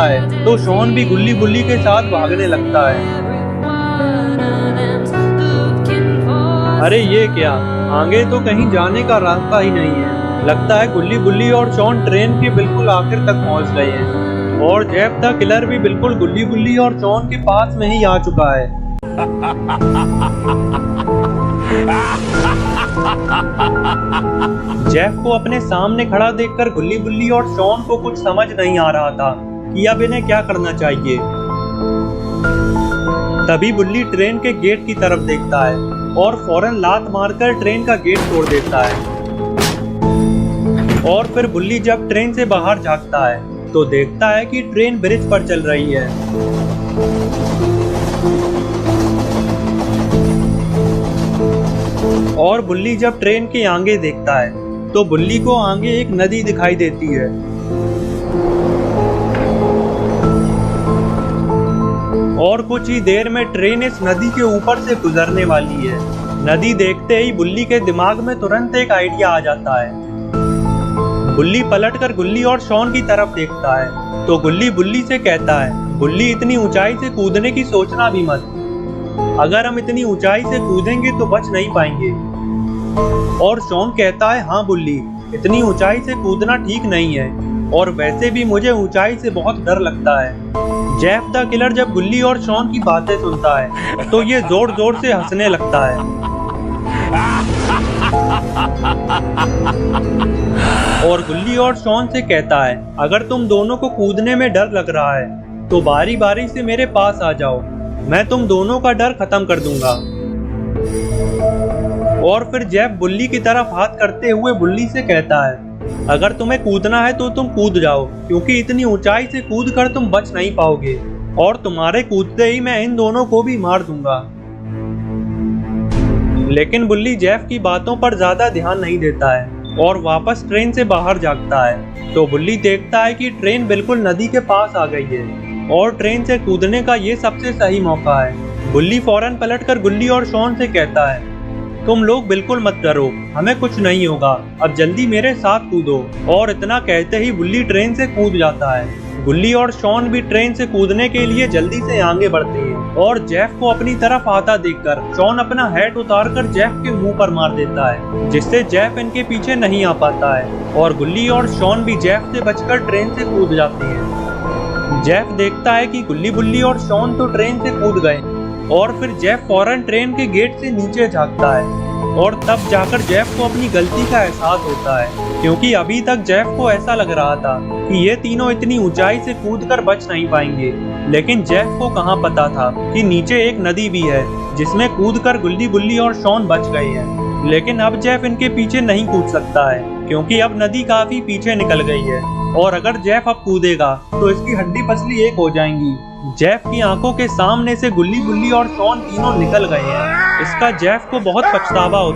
है तो शॉन भी गुल्ली बुल्ली के साथ भागने लगता है। अरे ये क्या, आगे तो कहीं जाने का रास्ता ही नहीं है। लगता है गुल्ली बुल्ली और शॉन ट्रेन के बिल्कुल आखिर तक पहुंच गए हैं और जेफ द किलर भी बिल्कुल गुल्ली बुल्ली और शॉन के पास में ही आ चुका है। जेफ को अपने सामने खड़ा देखकर गुल्ली बुल्ली और शॉन को कुछ समझ नहीं आ रहा था कि अब इन्हें क्या करना चाहिए। तभी बुल्ली ट्रेन के गेट की तरफ देखता है और फौरन लात मारकर ट्रेन का गेट तोड़ देता है। और फिर बुल्ली जब ट्रेन से बाहर झांकता है तो देखता है कि ट्रेन ब्रिज पर चल रही है। और बुल्ली जब ट्रेन के आगे देखता है तो बुल्ली को आगे एक नदी दिखाई देती है। और कुछ ही देर में ट्रेन इस नदी के ऊपर से गुजरने वाली है। नदी देखते ही बुल्ली के दिमाग में तुरंत एक आइडिया आ जाता है। बुल्ली पलटकर गुल्ली और शॉन की तरफ देखता है तो गुल्ली बुल्ली से कहता है, बुल्ली इतनी ऊंचाई से कूदने की सोचना भी मत। अगर हम इतनी ऊंचाई से कूदेंगे तो बच नहीं पाएंगे। और शॉन कहता है, हाँ बुल्ली, इतनी ऊंचाई से कूदना ठीक नहीं है और वैसे भी मुझे ऊंचाई से बहुत डर लगता है। जेफ द किलर जब गुल्ली और शॉन की बातें सुनता है तो ये जोर जोर से हंसने लगता है। और गुल्ली और शॉन से कहता है, अगर तुम दोनों को कूदने में डर लग रहा है तो बारी बारी से मेरे पास आ जाओ, मैं तुम दोनों का डर खत्म कर दूंगा। और फिर जेफ बुल्ली की तरफ हाथ करते हुए बुल्ली से कहता है, अगर तुम्हें कूदना है तो तुम कूद जाओ, क्योंकि इतनी ऊंचाई से कूद कर तुम बच नहीं पाओगे और तुम्हारे कूदते ही मैं इन दोनों को भी मार दूंगा। लेकिन बुल्ली जेफ की बातों पर ज्यादा ध्यान नहीं देता है और वापस ट्रेन से बाहर जागता है तो बुल्ली देखता है कि ट्रेन बिल्कुल नदी के पास आ गई है और ट्रेन से कूदने का ये सबसे सही मौका है। बुल्ली फौरन पलटकर गुल्ली और शॉन से कहता है, तुम लोग बिल्कुल मत डरो, हमें कुछ नहीं होगा, अब जल्दी मेरे साथ कूदो। और इतना कहते ही बुल्ली ट्रेन से कूद जाता है। गुल्ली और शॉन भी ट्रेन से कूदने के लिए जल्दी से आगे बढ़ते हैं और जेफ को अपनी तरफ आता देखकर शॉन अपना हैट उतारकर जेफ के मुंह पर मार देता है, जिससे जेफ इनके पीछे नहीं आ पाता है और गुल्ली और शॉन भी जेफ से बचकर ट्रेन से कूद जाते हैं। जेफ देखता है कि गुल्ली बुल्ली और शॉन तो ट्रेन से कूद गए और फिर जेफ फौरन ट्रेन के गेट से नीचे झांकता है और तब जाकर जेफ को अपनी गलती का एहसास होता है, क्योंकि अभी तक जेफ को ऐसा लग रहा था कि ये तीनों इतनी ऊंचाई से कूदकर बच नहीं पाएंगे। लेकिन जेफ को कहां पता था कि नीचे एक नदी भी है जिसमें कूदकर गुल्ली बुल्ली और शॉन बच गए हैं। लेकिन अब जेफ इनके पीछे नहीं कूद सकता है, क्योंकि अब नदी काफी पीछे निकल गई है और अगर जेफ अब कूदेगा तो इसकी हड्डी पसली एक हो जाएंगी। जेफ की आंखों के सामने से गुल्ली बुल्ली और शॉन तीनों निकल गए हैं। इसका जेफ को बहुत पछतावा होता है।